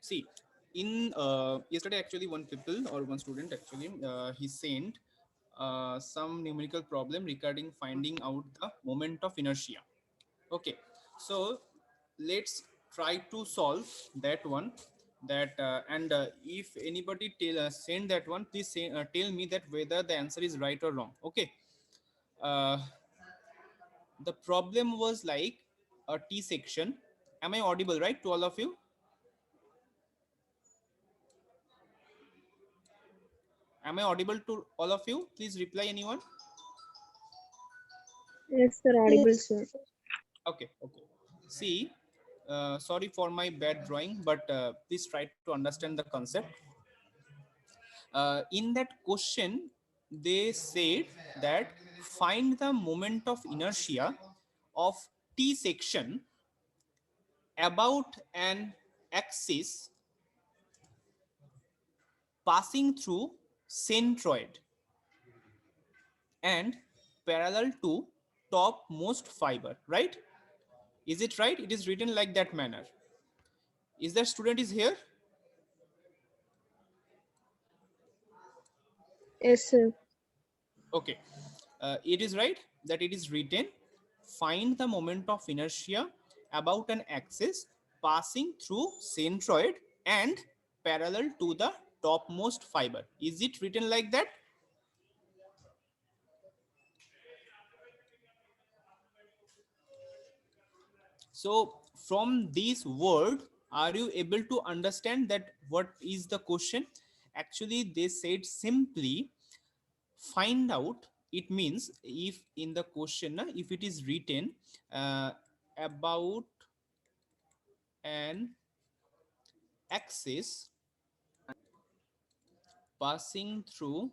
See, in yesterday actually one people or one student actually he sent some numerical problem regarding finding out the moment of inertia. Okay, so let's try to solve that one. That and if anybody send that one, please tell me that whether the answer is right or wrong. Okay, uh, the problem was like a T section. Am I audible right to all of you? Am I audible to all of you? Please reply anyone. Yes, sir, audible, sir. Okay, okay. See, sorry for my bad drawing, but please try to understand the concept. In that question, they said that find the moment of inertia of T section about an axis passing through centroid and parallel to topmost fiber, right? Is it right? It is written like that manner. Is that student is here? Yes, sir. Okay. It is right that it is written find the moment of inertia about an axis passing through centroid and parallel to the topmost fiber. Is it written like that? So from this word, are you able to understand that what is the question? Actually, they said simply find out. It means if in the question, if it is written about an axis passing through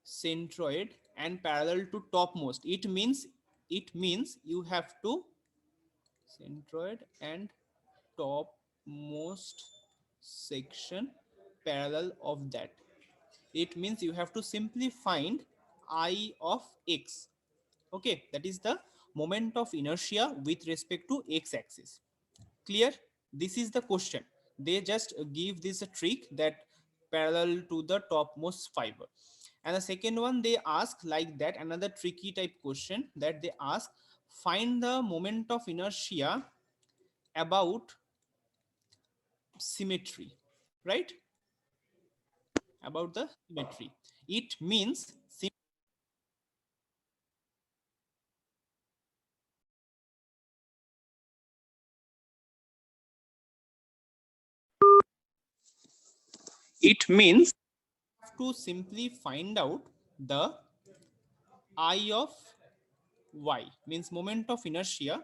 centroid and parallel to topmost, it means you have to centroid and topmost section parallel of that. It means you have to simply find I of x. Okay, that is the moment of inertia with respect to x axis. Clear? This is the question. They just give this a trick that parallel to the topmost fiber. And the second one they ask like that, another tricky type question that they ask find the moment of inertia about symmetry, right? About the symmetry. It means it means to simply find out the I of y, means moment of inertia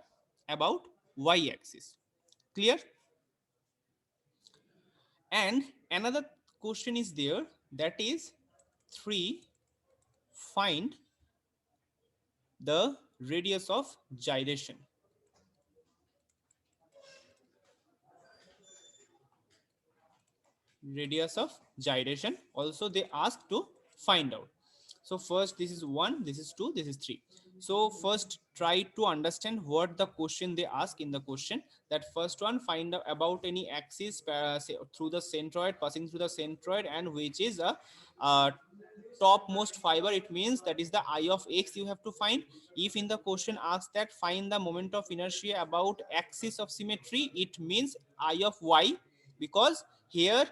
about y axis. Clear? And another question is there, that is 3, find the radius of gyration. Radius of gyration also they ask to find out. So first this is 1, this is 2, this is 3. So first try to understand what the question they ask in the question. That first one, find out about any axis through the centroid, passing through the centroid, and which is a topmost fiber. It means that is the I of x you have to find. If in the question asks that find the moment of inertia about axis of symmetry, it means I of y, because here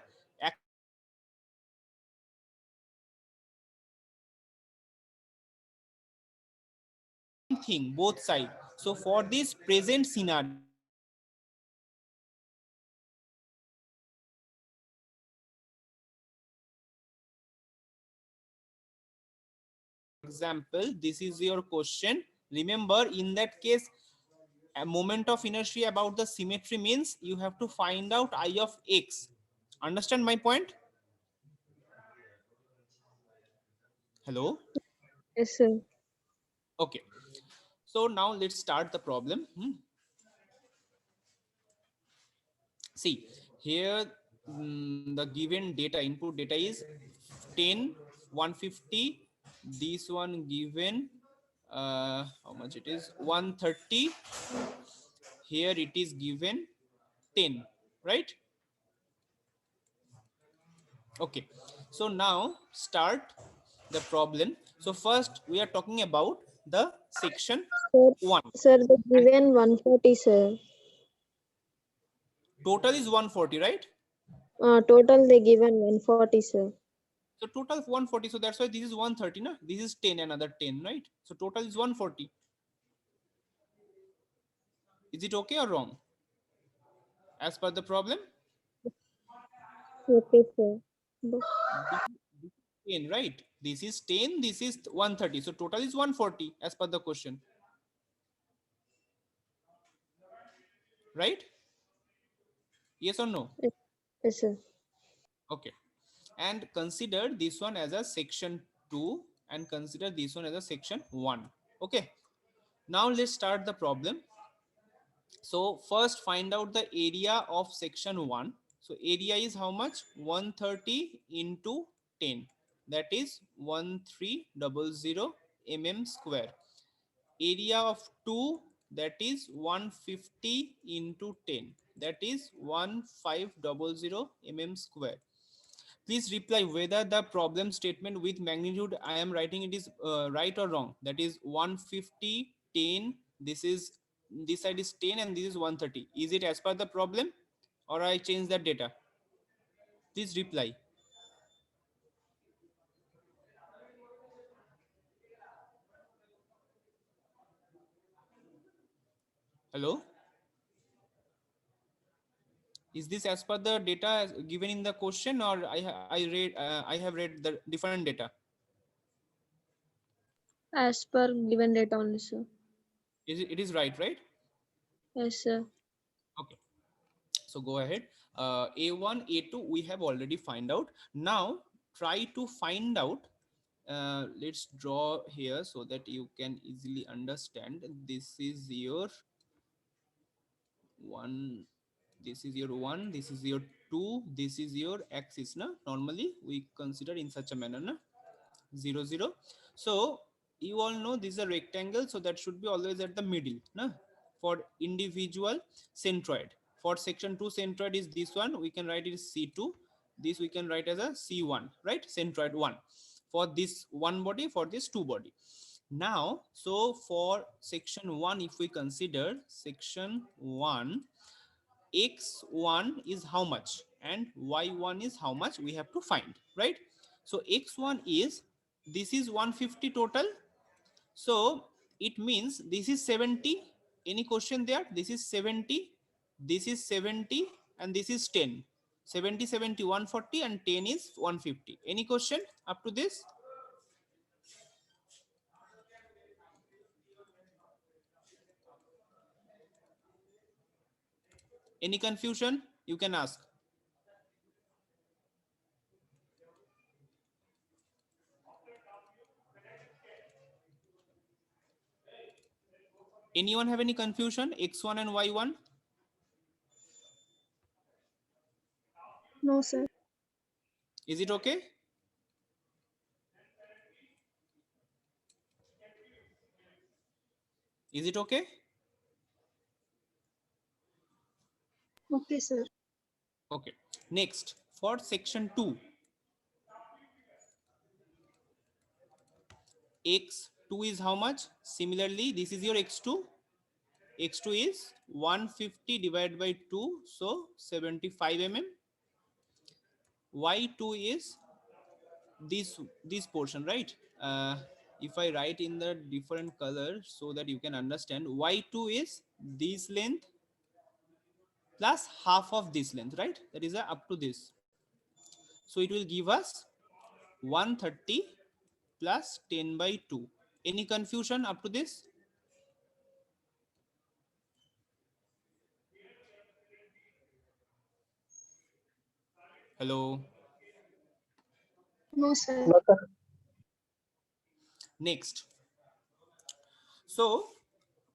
thing both sides. So for this present scenario, example, this is your question. Remember, in that case, a moment of inertia about the symmetry means you have to find out I of x. Understand my point? Hello. Yes, sir. Okay, so now let's start the problem. See here, the given data, input data is 10, 150. This one given how much it is, 130. Here it is given 10, right? Okay, so now start the problem. So first we are talking about the section Sir, 1, sir, the and given 140, sir. total is 140, right? Total they given 140, sir. So total 140, so that's why this is 130 na? This is 10, another 10, right? So total is 140. Is it okay or wrong as per the problem? Okay, sir. But, This is 10, right? This is 10, this is 130, so total is 140 as per the question, right? Yes or no? yes, yes, sir. Okay, and consider this one as a section 2 and consider this one as a section 1. Okay, now let's start the problem. So first find out the area of section 1. So area is how much? 130 into 10, that is 1300 square. Area of 2, that is 150 into 10, that is 1500 square. Please reply whether the problem statement with magnitude I am writing it is right or wrong. That is 150, 10. This is, this side is 10 and this is 130. Is it as per the problem or I change that data? Please reply. Hello. Is this as per the data given in the question, or I have read the different data? As per given data only, sir. It is right, right? Yes, sir. Okay. So go ahead. A1, A2 we have already find out. Now try to find out, let's draw here so that you can easily understand. This is your one, this is your one, this is your two, this is your axis na. Normally we consider in such a manner na, 0 0. So you all know this is a rectangle, so that should be always at the middle na, for individual centroid. For section 2 centroid is this one, we can write it as C2. This we can write as a C1, right? Centroid 1 for this one body, for this two body. Now so for section 1, if we consider section 1, x1 is how much and y1 is how much, we have to find, right? So x1 is, this is 150 total, so it means this is 70. Any question there? This is 70, this is 70, and this is 10. 70, 70, 140, and 10 is 150. Any question up to this? Any confusion? You can ask. Anyone have any confusion? X1 and Y1? No, sir. Is it okay? Is it okay? Okay, sir. Okay. Next, for section 2, x2 is how much? Similarly, this is your x2. X2 is 150 divided by 2, so 75 mm. Y2 is this portion, right? If I write in the different color so that you can understand, y2 is this length plus half of this length, right? That is up to this. So it will give us 130 plus 10 by 2. Any confusion up to this? Hello. No, sir. Next, so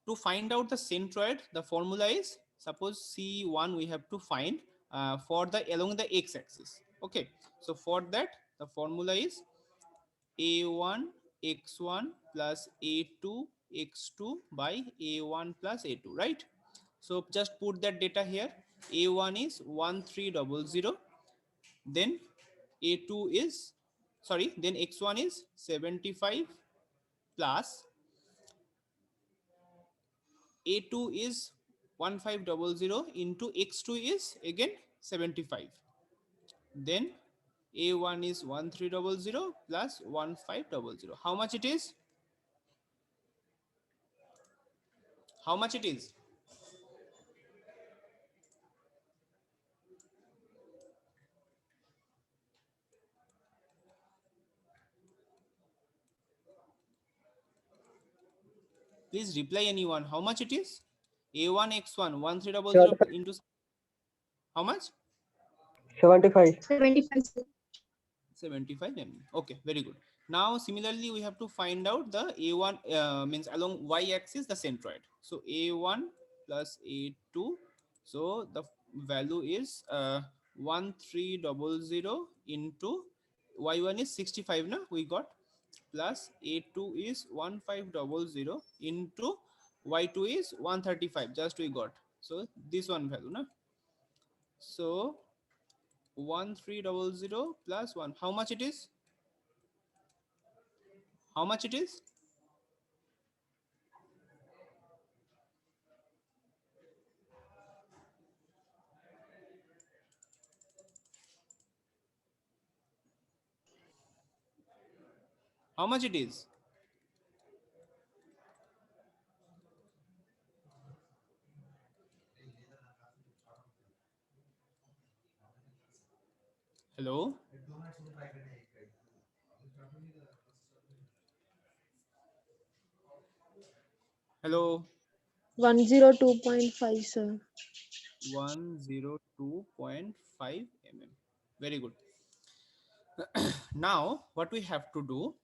to find out the centroid, the formula is, suppose C1 we have to find for the along the x-axis. Okay, so for that the formula is A1 x1 plus A2 x2 by A1 plus A2, right? So just put that data here. A1 is 1300, then A2 is, sorry, then x1 is 75 plus A2 is 1500 into x2 is again 75. Then A1 is 1300 plus 1500. How much it is? How much it is? Please reply anyone. How much it is? A1 x1 1300 75. into how much? 75. 75, sir. 75 mm. Okay, very good. Now similarly we have to find out the A1 means along y axis the centroid. So A1 plus A2, so the value is 1300 into y1 is 65 na we got, plus A2 is 1500 into y2 is 135 just we got. So this one value na. So 1300 plus 1, how much it is? How much it is? How much it is? Hello? Hello? 102.5, sir. 102.5 mm. Very good. Now, what we have to do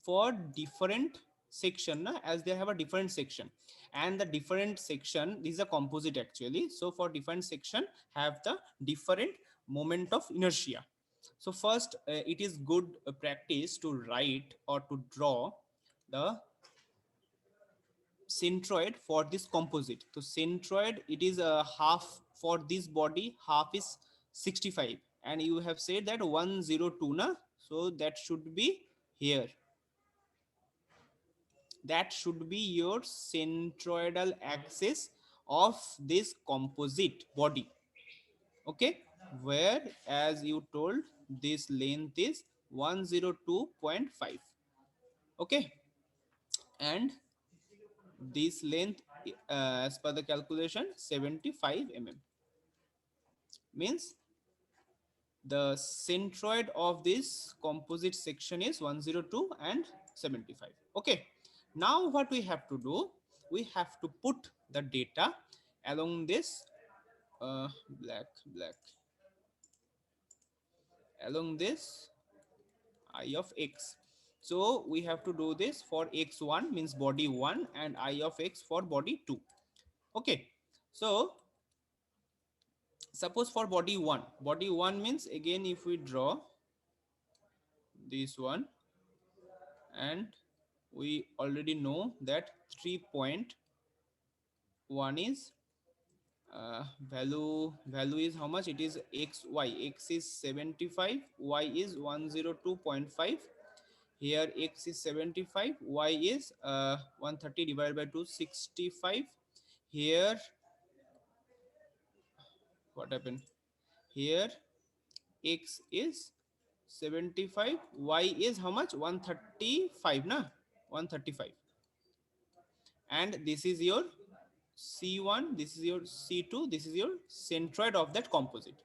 for different section, as they have a different section, and the different section, this is a composite actually. So for different section have the different moment of inertia. So first, it is good practice to write or to draw the centroid for this composite. So centroid, it is a half for this body, half is 65, and you have said that 102 na, so that should be here, that should be your centroidal axis of this composite body. Okay, where as you told this length is 102.5. Okay, and this length as per the calculation 75 mm, means the centroid of this composite section is 102 and 75. Okay, now what we have to do, we have to put the data along this black along this I of x. So we have to do this for x1 means body 1 and I of x for body 2. Okay, so suppose for body 1 means, again if we draw this one, and we already know that 3.1 is value is how much, it is x y, x is 75, y is 102.5. Here x is 75, y is 130 divided by 265. Here what happened, here x is 75, y is how much, 135 na, 135, and this is your C1, this is your C2, this is your centroid of that composite.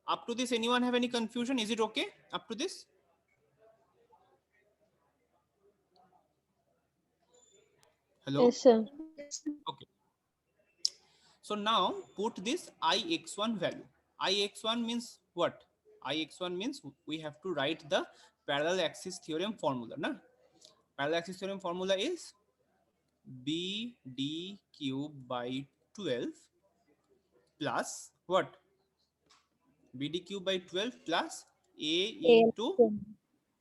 Up to this, anyone have any confusion? Is it okay up to this? Hello? Yes, sir. Okay. So now put this Ix1 value. Ix1 means what? Ix1 means we have to write the parallel axis theorem formula. Na? Parallel axis theorem formula is BD cube by 12 plus what? BD cube by 12 plus A A, into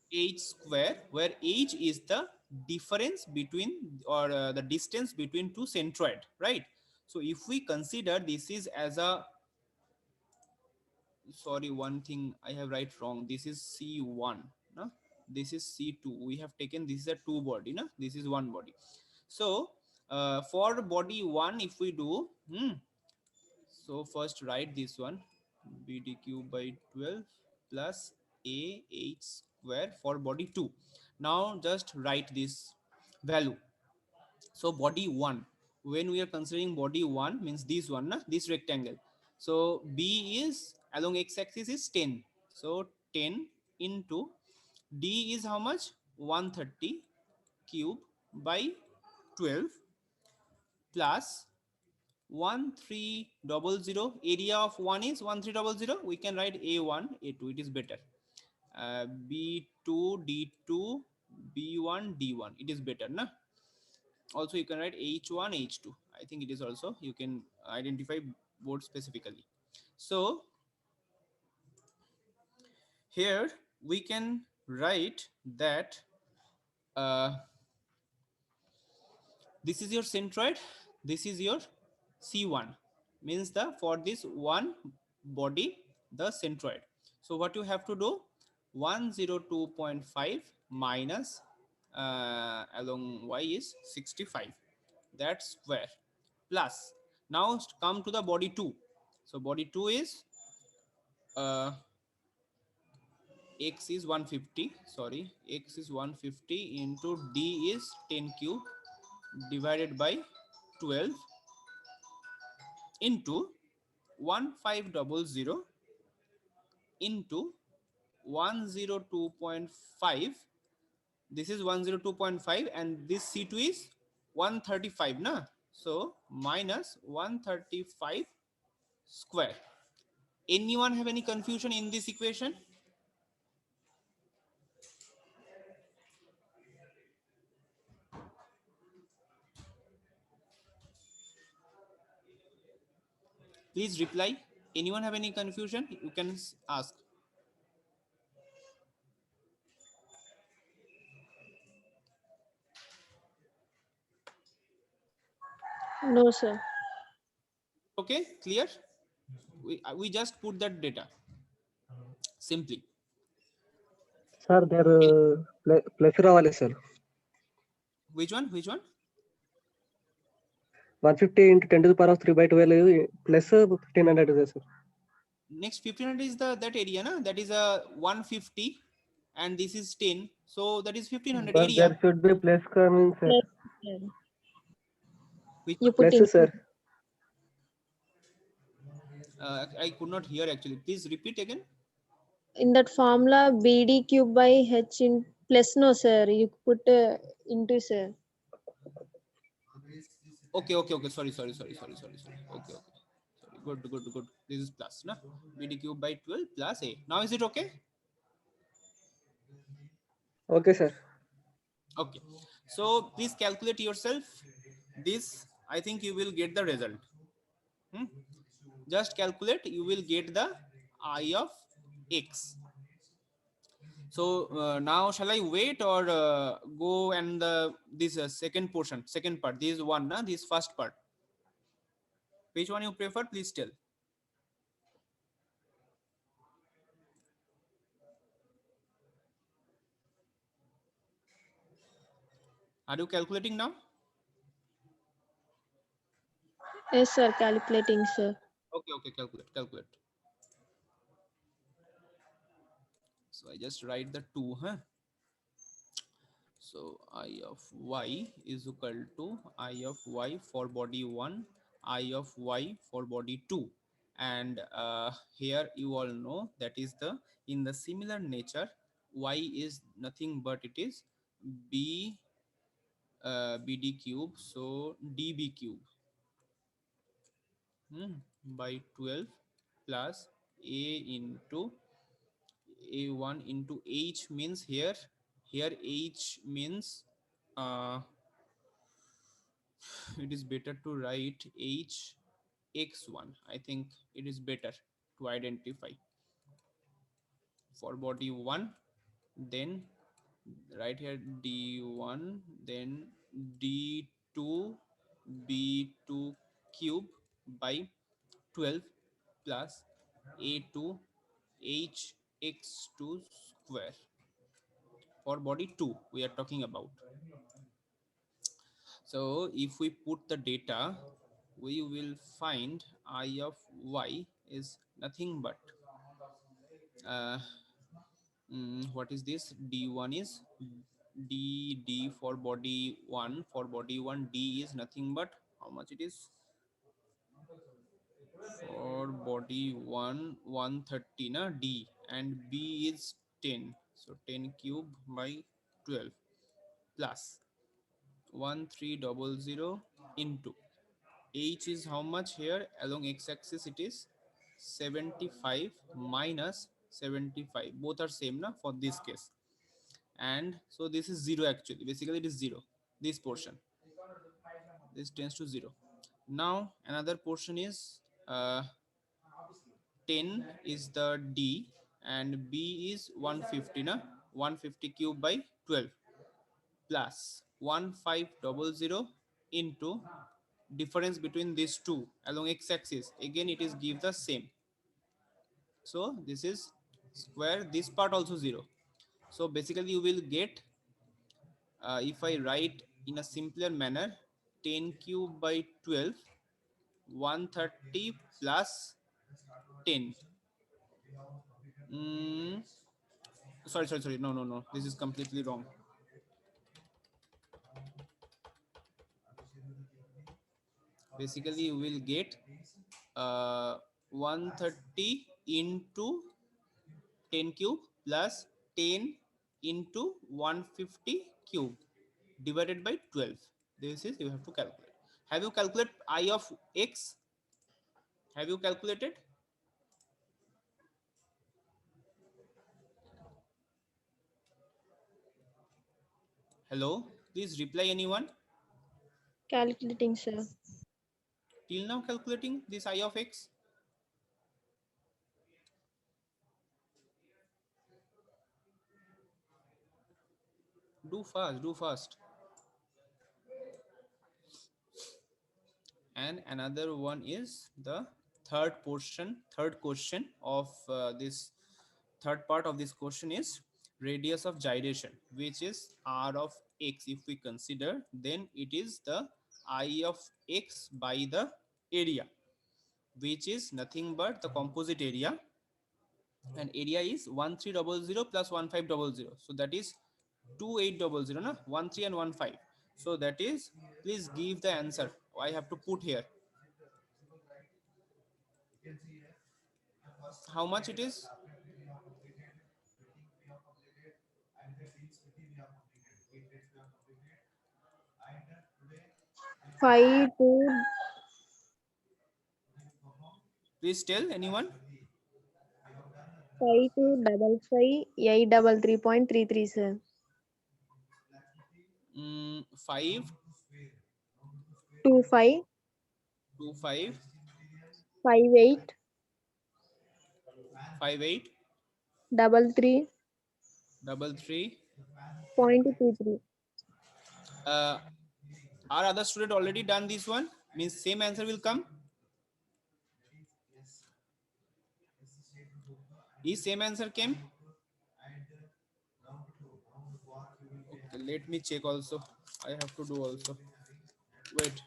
h square, where h is the difference between, or the distance between two centroid, right? So if we consider this is as a sorry, one thing I have write wrong. This is C1, no? This is C2. We have taken, this is a two body, no? This is one body. So for body 1, if we do, so first write this one, BD cube by 12 plus AH square for body 2. Now just write this value. So body 1, when we are considering body 1, means this one, na? This rectangle. So B is along x-axis is 10. So 10 into D is how much? 130 cube by 12 plus 1300. Area of 1 is 1300. We can write A1, A2. It is better. B2, D2, B1, D1. It is better, na? Also you can write H1, H2. I think it is also, you can identify both specifically. So here we can write that this is your centroid, this is your C1, means the for this one body the centroid. So what you have to do, 102.5 minus along y is 65, that's square, plus now come to the body 2. So body 2 is x is 150, sorry, x is 150 into d is 10 cube divided by 12 into 1500 into 102.5. This is 102.5 and this C2 is 135, na? So minus 135 square. Anyone have any confusion in this equation? Please reply. Anyone have any confusion? You can ask. No, sir. Okay, clear? We just put that data simply. Sir, there plus रावाले sir. Which one? Which one? 150 into 10 to the power of 3 by 12 plus 1500 is sir. Next 1500 is the that area, na? That is a 150 and this is 10. So that is 1500 But area. there should be plus coming sir. Plus, sir. Which You one? put Plus in sir. I could not hear actually. Please repeat again. in that formula BD cube by H in plus, no, sir. You put into, sir. Okay, okay, okay. Sorry. Okay, okay. Sorry. Good. This is plus, na? BD cube by 12 plus A. Now is it okay? Okay sir. Okay. So please calculate yourself. This, I think you will get the result. Just calculate, you will get the I of x. So now shall I wait or go and this second portion, second part, this one, na? This first part. Which one you prefer? Please tell. Are you calculating now? Yes, sir. Calculating, sir. Okay, calculate. So I just write the 2, huh? So I of y is equal to I of y for body 1, I of y for body 2. And here you all know that is the, in the similar nature, y is nothing but it is b bd cube, so db cube by 12 plus a into a1 into h, means here h means it is better to write h x1. I think it is better to identify for body 1. Then right here d1, then d2 b2 cube by 12 plus a2 hx2 square for body 2 we are talking about. So if we put the data, we will find I of y is nothing but uh, what is this? D1 is d for body 1. For body 1, d is nothing but how much it is? For body 1, 130 na d, and b is 10. So 10 cube by 12 plus 1300 into h is how much here along x-axis? It is 75 minus 75. Both are same na for this case. And so this is 0 actually. Basically it is 0. This portion. This tends to 0. Now another portion is 10 is the d and b is 150 na 150 cube by 12 plus 1500 into difference between these two along x-axis. Again it is give the same. So this is square, this part also 0. So basically you will get if I write in a simpler manner, 10 cube by 12, 130 plus 10. Mm, sorry, no, this is completely wrong. Basically you will get 130 into 10 cube plus 10 into 150 cube divided by 12. This is you have to calculate. Have you calculated I of x? Have you calculated? Hello, please reply anyone. Calculating, sir. Till now calculating this I of x. Do fast, do fast. And another one is the third question of this third part of this question is radius of gyration, which is r of x. If we consider, then it is the I of x by the area, which is nothing but the composite area, and area is 1300 plus 1500. So that is 2800 na 13 and 15. So that is, please give the answer. I have to put here how much it is. 5 to Please tell anyone. 5 to 5 5 833.33, sir. 5 2 5 2 5 5 8 5 8 double 3 3 point 23. uh, our other student already done this one, means same answer will come. Is same answer came? Okay, let me check also. I have to do also. Wait,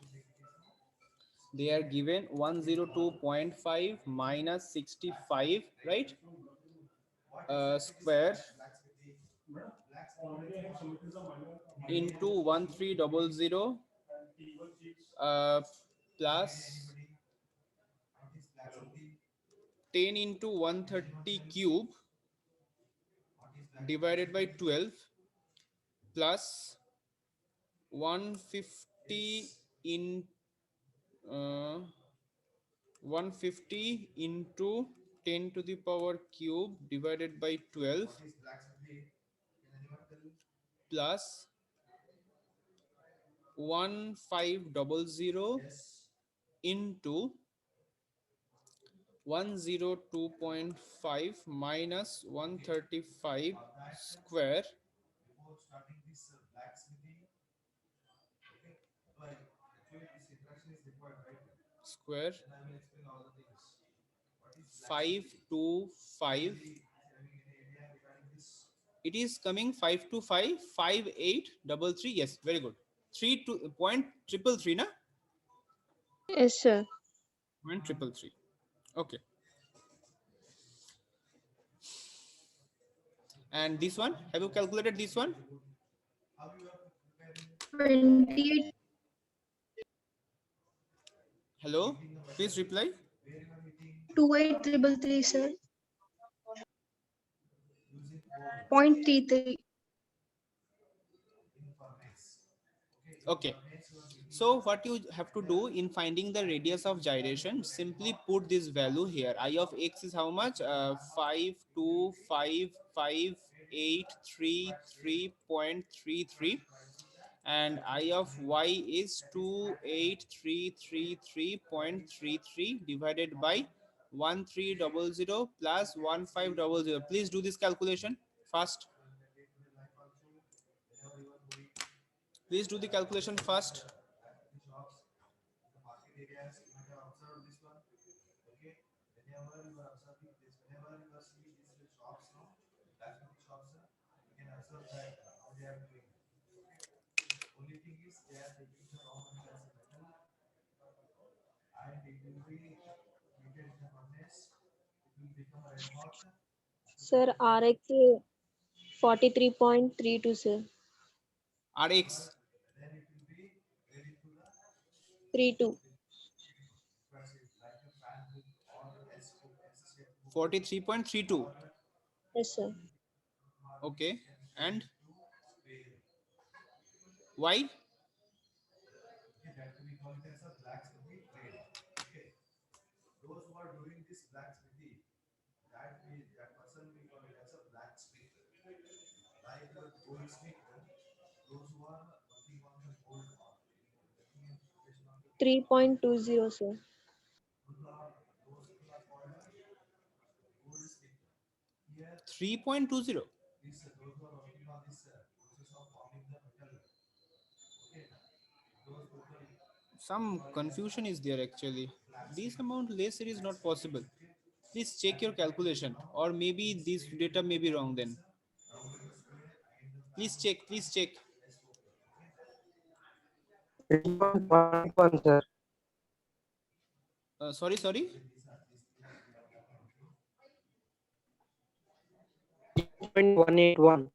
they are given 102.5 minus 65, right? Square into 1300 plus 10 into 130 cube divided by 12 plus 150 in 150 into 10 to the power cube divided by 12 plus 1500 into 102.5 minus 135 square square 525. It is coming 525 5833. Yes, very good. 3.333 na Yes, sir. point triple three. Okay. And this one, have you calculated this one? 28. Hello, please reply. 28333, sir. 0.33. Okay. So what you have to do in finding the radius of gyration, simply put this value here. I of x is how much? 5255833.33, and I of y is 28333.33 divided by 1300 plus 1500. Please do this calculation fast. Please do the calculation fast. Sir, RX 43.32, sir. Rx 32. 43.32. Yes, sir. Okay. And y? Three point two zero, sir. 3.20. Some confusion is there actually. This amount lesser is not possible. Please check your calculation, or maybe this data may be wrong then. Please check, please check. 181, sir. Sorry. 181.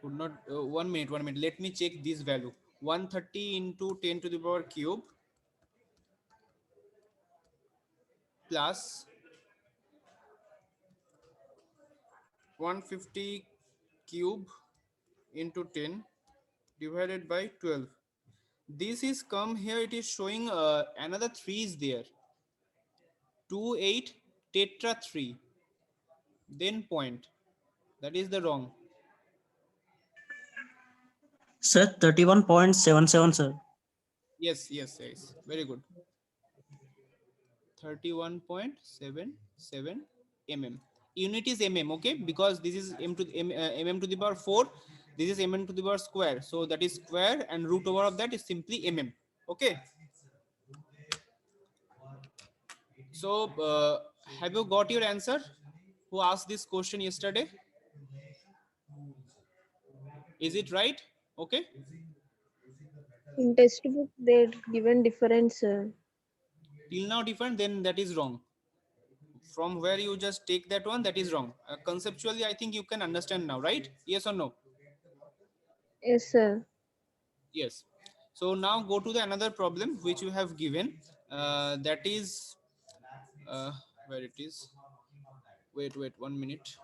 Could not. 1 minute, 1 minute. Let me check this value. 130 into 10 to the power cube plus 150 cube into 10 divided by 12. This is come here, it is showing another 3 is there. 28 tetra 3, then point. That is the wrong. Sir, 31.77, sir. Yes. Very good. 31.77 mm. Unit is mm, okay, because this is mm to the power 4. This is mm to the power square. So that is square, and root over of that is simply mm. Okay. So have you got your answer? Who asked this question yesterday? Is it right? Okay. In textbook, they're given different, sir. Till now different, then that is wrong. From where you just take that one, that is wrong. Conceptually, I think you can understand now, right? Yes or no? Yes, sir. Yes. So now go to the another problem which you have given. That is where it is. Wait, 1 minute.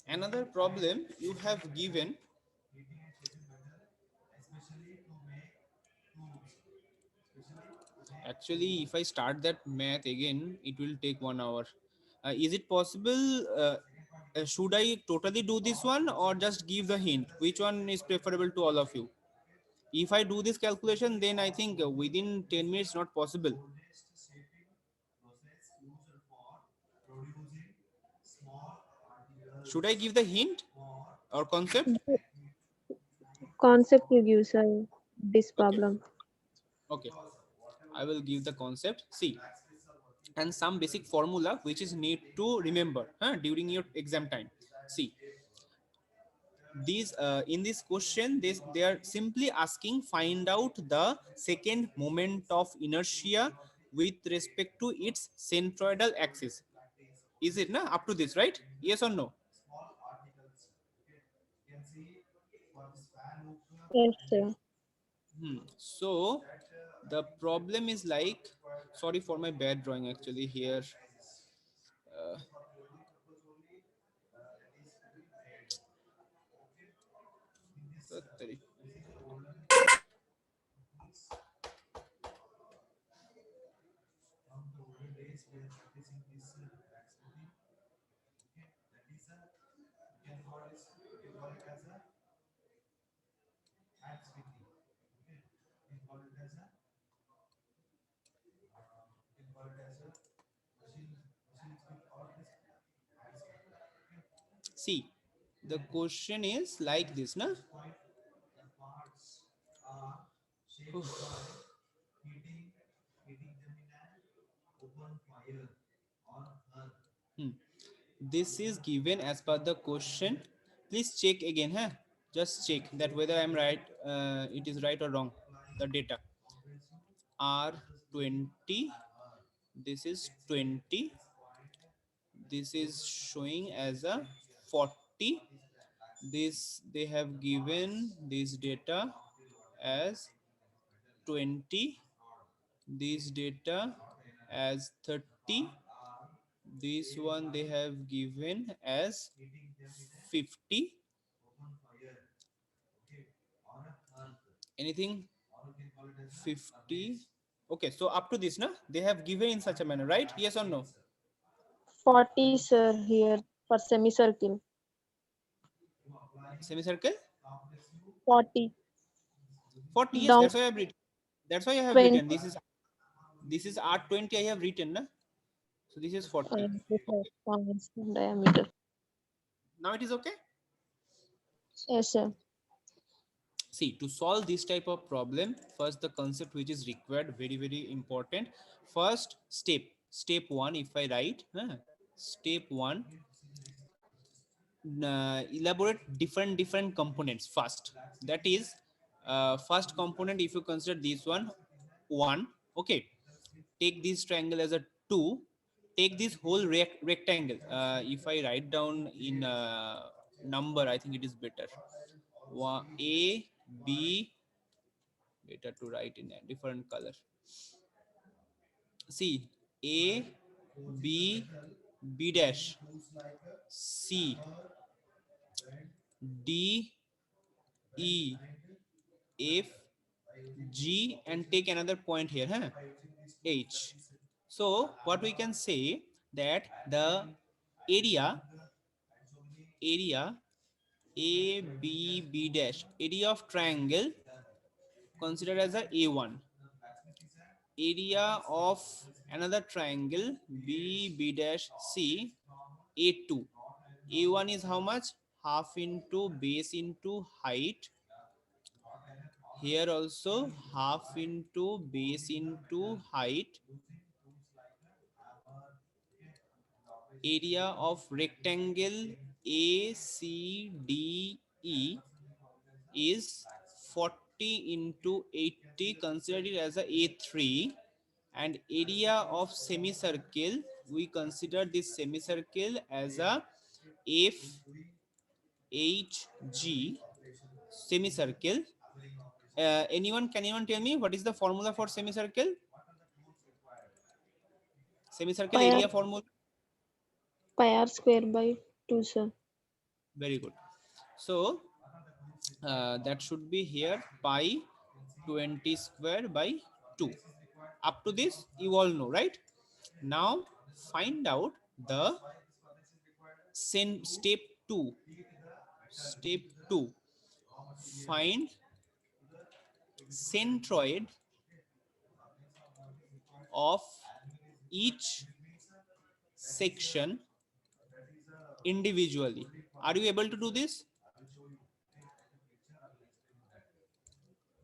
Another problem you have given. Actually, if I start that math again, it will take 1 hour. Is it possible? Should I totally do this one or just give the hint? Which one is preferable to all of you? If I do this calculation, then I think within 10 minutes not possible. Should I give the hint or concept? concept you give, sir, this problem. Okay, I will give the concept. See, and some basic formula which is need to remember during your exam time. See, these in this question, they are simply asking find out the second moment of inertia with respect to its centroidal axis. Is it na up to this, right? Yes or no? Yes, sir. So the problem is like, sorry for my bad drawing actually here. uh, see, the question is like this na. Hmm. This is given as per the question. Please check again, huh? Just check that whether I'm right, it is right or wrong. The data R20, this is 20, this is showing as a 40. This they have given this data as 20, this data as 30, this one they have given as 50. Anything 50? Okay, so up to this na they have given in such a manner, right? Yes or no? 40, sir, here for semicircle. Semicircle 40. 40, yes, Down that's why I have written, that's why I have 20. written this is R20 I have written na. So this is 40. Diameter. Now it is okay. Yes, sir. See, to solve this type of problem, first the concept which is required, very important. First step one, if I write step one, elaborate different components first. That is, first component, if you consider this one, okay, take this triangle as a 2, take this whole rectangle. If I write down in number, I think it is better. A, B, better to write in a different color. See, A, B, B dash, C, D, E, F, G, and take another point here, huh? H. So what we can say that the area A, B, B dash, area of triangle considered as a A1, area of another triangle B, B dash, C, A2. A1 is how much? Half into base into height. Here also half into base into height. Area of rectangle ACDE is 40 into 80, consider it as a A3. And area of semicircle, we consider this semicircle as a FHG semicircle. Can anyone tell me what is the formula for semicircle? Semicircle Pi r, area formula. pi r square by 2, sir. Very good. So that should be here pi 20 square by 2. Up to this you all know, right? Now find out the step 2. Step 2, find centroid of each section individually. Are you able to do this?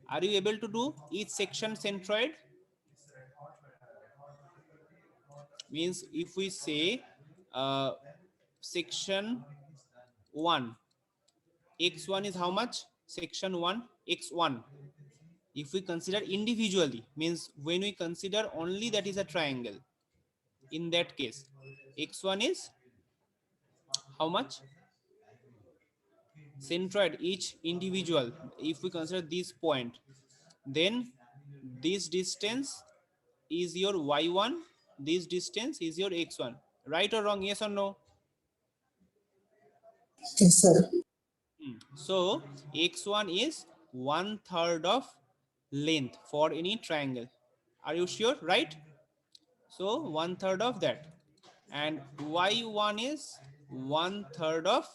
Are you able to do each section centroid? Means if we say section 1, x1 is how much? Section 1 x1. If we consider individually, means when we consider only that is a triangle, in that case x1 is how much? Centroid each individual. If we consider this point, then this distance is your y1, this distance is your x1. Right or wrong? Yes or no? Yes, sir. So x1 is 1/3 of length for any triangle. Are you sure? Right? So 1/3 of that, and y1 is 1/3 of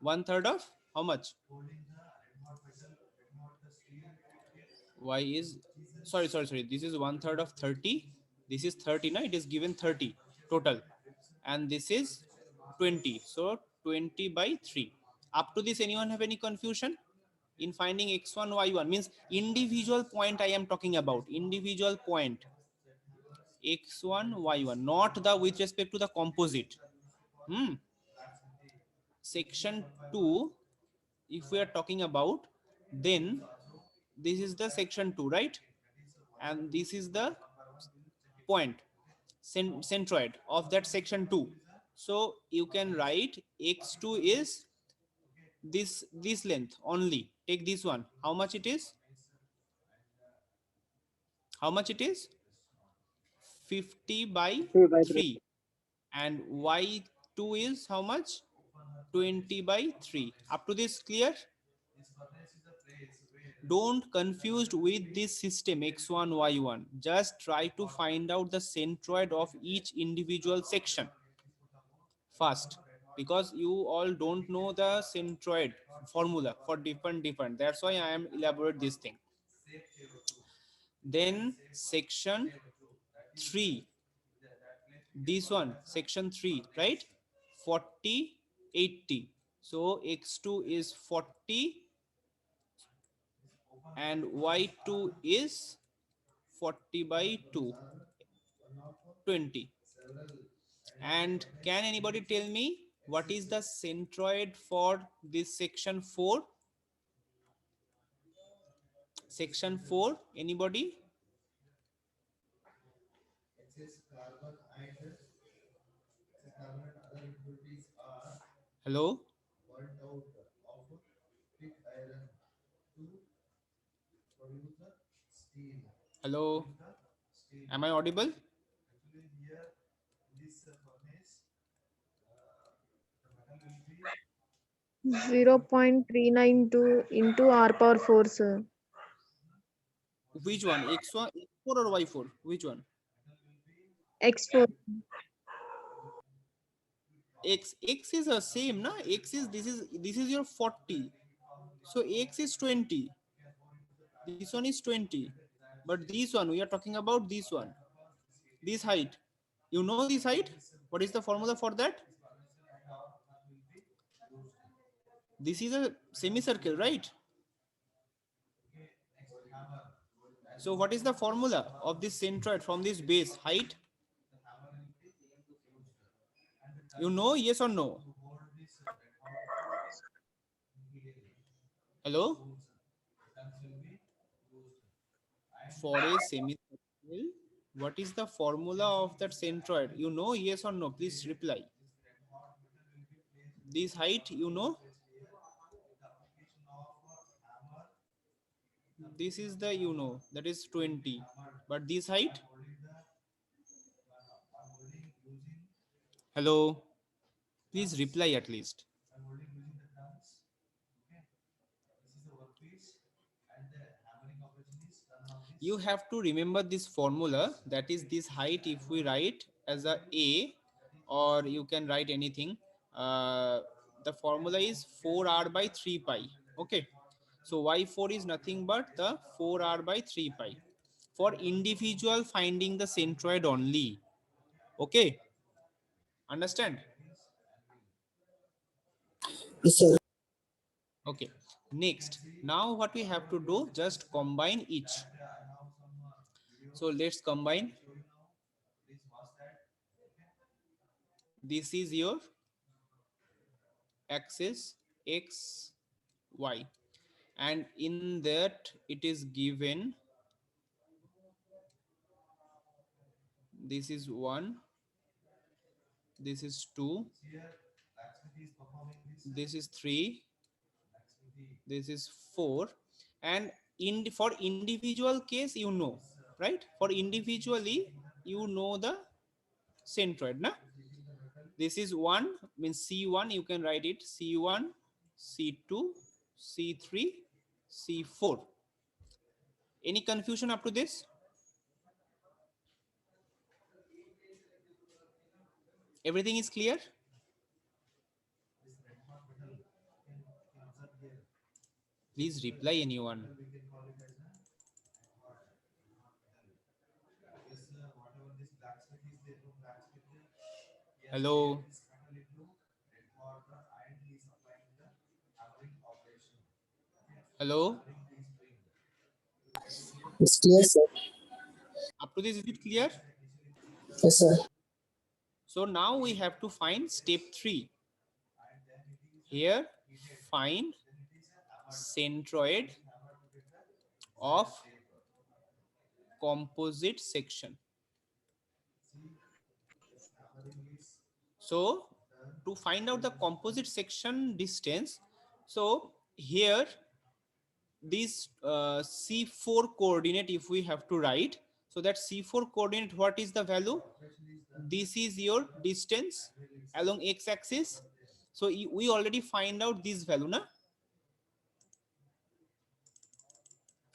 1/3 of how much? Y is sorry. This is 1/3 of 30. This is 30. Now it is given 30 total, and this is 20. So 20 by 3. Up to this, anyone have any confusion in finding x1, y1? Means individual point I am talking about. Individual point x1, y1, not the with respect to the composite. Section 2, if we are talking about, then this is the section 2, right? And this is the point centroid of that section 2. So you can write x2 is this length only. Take this one. How much it is? How much it is? 50 by 3 by 3. 3. And y2 is how much? 20 by 3. Up to this clear? Don't confused with this system x1, y1. Just try to find out the centroid of each individual section first, because you all don't know the centroid formula for different. That's why I am elaborate this thing. Then section 3, this one section 3, right? 40, 80. So x2 is 40 and y2 is 40 by 2, 20. And can anybody tell me what is the centroid for this section 4? Section 4, anybody? Hello? Hello? Am I audible? 0.392 into R power 4, sir. Which one? X1, X4 or Y4? Which one? X4. X is the same, na? X is this is your 40. So X is 20. This one is 20. But this one, we are talking about this one. This height. You know this height? What is the formula for that? This is a semicircle, right? So what is the formula of this centroid from this base height? You know, yes or no? Hello? For a semicircle, what is the formula of that centroid? You know, yes or no? Please reply. This height, you know? This is the, you know, that is 20. But this height? Hello? Please reply at least. You have to remember this formula, that is this height. If we write as a or you can write anything, the formula is 4r by 3 pi. Okay, so y4 is nothing but the 4r by 3 pi for individual finding the centroid only. Okay, understand? Yes, sir. Okay, Next, now what we have to do, just combine each. So let's combine. This is your axis x, y, and in that it is given this is 1, this is 2, this is 3, this is 4, and in for individual case, you know, right? For individually, you know the centroid, na? This is 1 means C1, you can write it C1, C2, C3, C4. Any confusion up to this? Everything is clear? Please reply anyone. Hello. Hello. It's clear, sir. Up to this, is it clear? Yes, sir. So now we have to find step 3. Here, find centroid of composite section. So to find out the composite section distance, so here this C4 coordinate, if we have to write, so that C4 coordinate, what is the value? This is your distance along x-axis. So we already find out this value, na?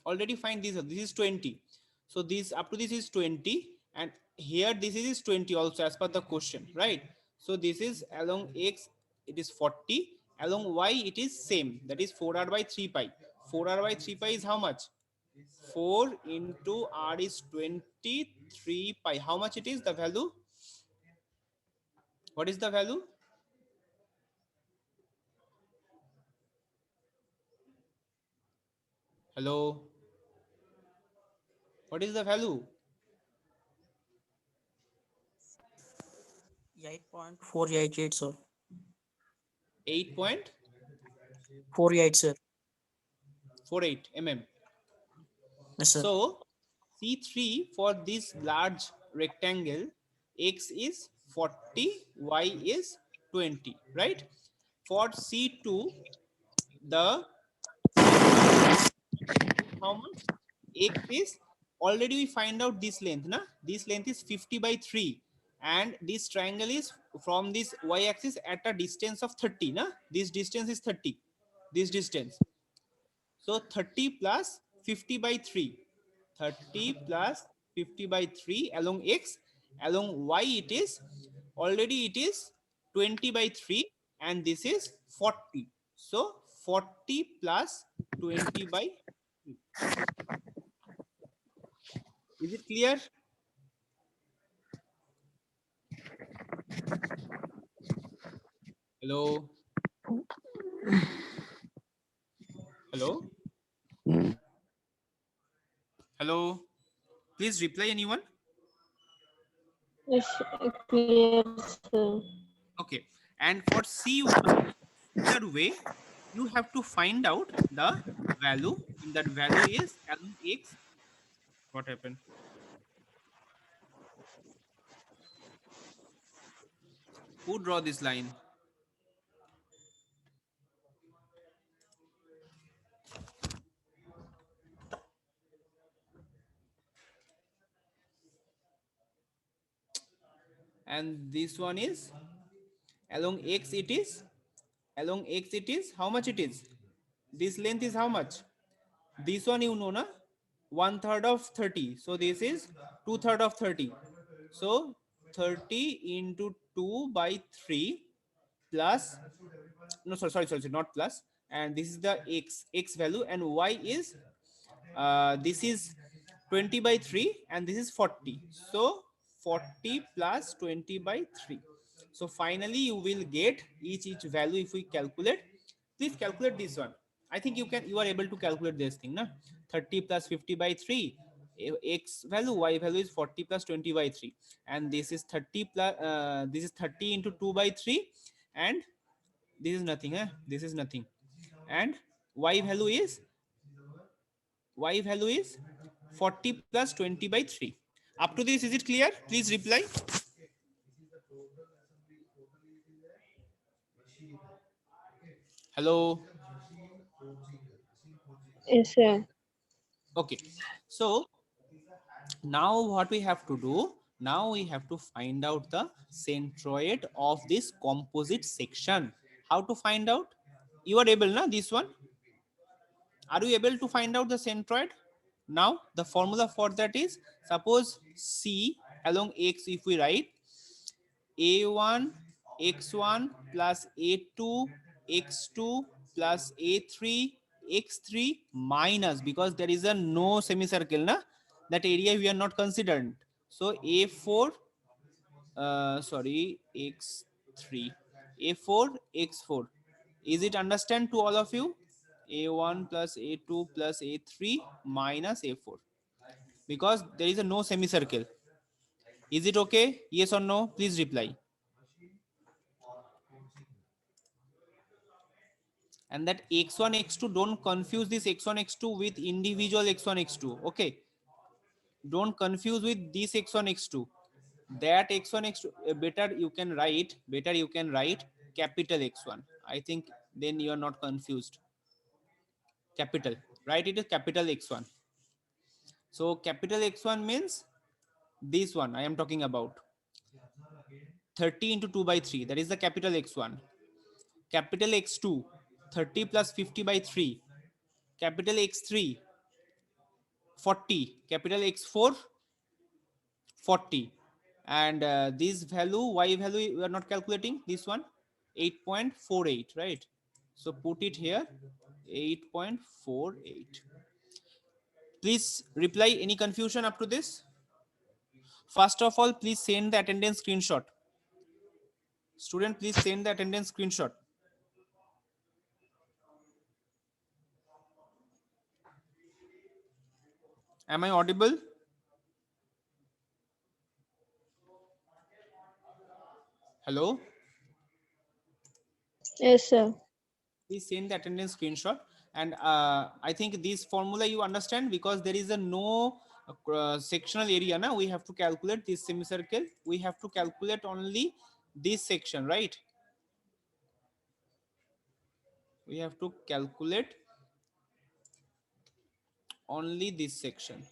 Already find this. This is 20. So this up to this is 20, and here this is 20 also as per the question, right? So this is along x, it is 40. Along y, it is same. That is 4r by 3 pi. 4r by 3 pi is how much? 4 into r is 23 pi. How much it is the value? What is the value? Hello. What is the value? 8.488, sir. 8.48 48, sir. mm. Yes, sir. So C3 for this large rectangle, x is 40, y is 20, right? For C2, the how much? X is, already we find out this length, na? This length is 50 by 3, and this triangle is from this y-axis at a distance of 30, na? This distance is 30, this distance. So 30 plus 50 by 3. 30 plus 50 by 3 along x. Along y it is, already it is 20 by 3, and this is 40. So 40 plus 20 by 3. Is it clear? Hello? Hello? Hello? Please reply anyone. Yes, clear, sir. Okay. And for C1, similar way, you have to find out the value, and that value is along x. What happened? Who draw this line? And this one is along x, it is along x, it is how much it is? This length is how much? This one you know, na? 1/3 of 30. So this is 2/3 of 30. So 30 into 2 by 3 plus, no, sorry, not plus. And this is the x value, and y is this is 20 by 3, and this is 40. So 40 plus 20 by 3. So finally you will get each value. If we calculate, please calculate this one. I think you are able to calculate this thing, na? 30 plus 50 by 3, x value, y value is 40 plus 20 by 3, and this is 30 plus this is 30 into 2 by 3, and this is nothing, this is nothing, and y value is 40 plus 20 by 3. Up to this, is it clear? Please reply. Hello. Yes, sir. Okay, so now what we have to do, now we have to find out the centroid of this composite section. How to find out? You are able, na, this one? Are you able to find out the centroid? Now the formula for that is, suppose C along x, if we write a1 x1 plus a2 x2 plus a3 x3 minus, because there is a no semicircle, na, that area we are not considering, so a4 sorry x3 a4 x4. Is it understand to all of you? A1 plus a2 plus a3 minus a4, because there is a no semicircle. Is it okay? Yes or no? Please reply. And that x1 x2, don't confuse this x1 x2 with individual x1 x2. Okay, don't confuse with this x1 x2. That x1 x2, better you can write capital X1. I think then you are not confused. Capital, right? It is capital X1. So capital X1 means this one I am talking about, 30 into 2 by 3, that is the capital X1. Capital X2, 30 plus 50 by 3. Capital X3, 40. Capital X4, 40. And this value, y value, we are not calculating this one, 8.48, right? So put it here, 8.48. Please reply. Any confusion up to this? First of all, please send the attendance screenshot. Student, please send the attendance screenshot. Am I audible? Hello? Yes, sir. Please send the attendance screenshot. And I think this formula you understand, because there is a no sectional area. Now we have to calculate this semicircle. We have to calculate only this section, right? We have to calculate only this section.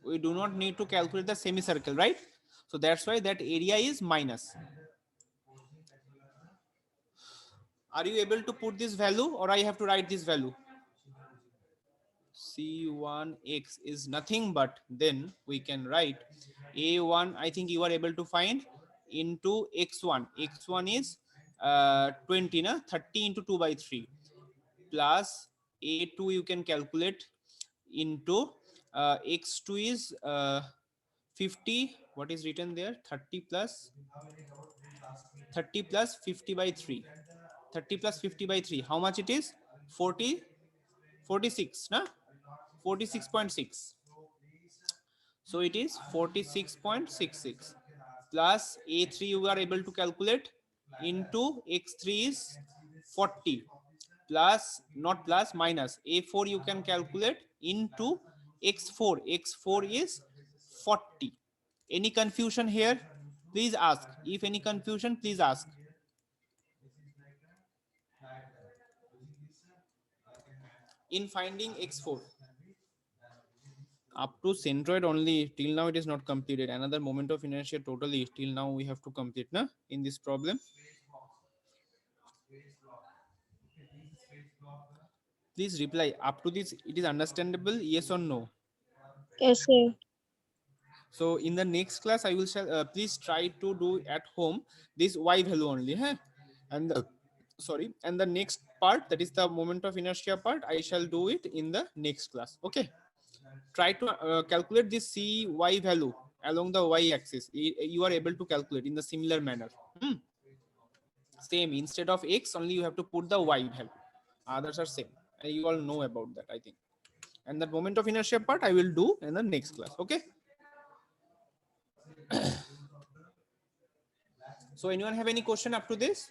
We do not need to calculate the semicircle, right? So that's why that area is minus. Are you able to put this value, or I have to write this value? C1x is nothing but, then we can write a1, I think you are able to find, into x1. X1 is 20, na? 30 into 2 by 3, plus a2 you can calculate, into x2 is 50. What is written there? 30 plus 50 by 3. 30 plus 50 by 3, how much it is? 40, 46, na? 46.6. So it is 46.66 plus a3 you are able to calculate, into x3 is 40, plus, not plus, minus a4 you can calculate, into x4. X4 is 40. Any confusion here? Please ask. If any confusion, please ask. In finding x4, up to centroid only, till now it is not completed. Another moment of inertia totally, till now we have to complete, na, in this problem. Please reply. Up to this, it is understandable, yes or no? Yes, sir. So in the next class, I will please try to do at home this y value only, huh? And the, sorry, and the next part, that is the moment of inertia part, I shall do it in the next class. Okay, try to calculate this cy value along the y axis. You are able to calculate in the similar manner. Same, instead of x only you have to put the y value. Others are same. And you all know about that, I think. And that moment of inertia part I will do in the next class. Okay. So anyone have any question up to this?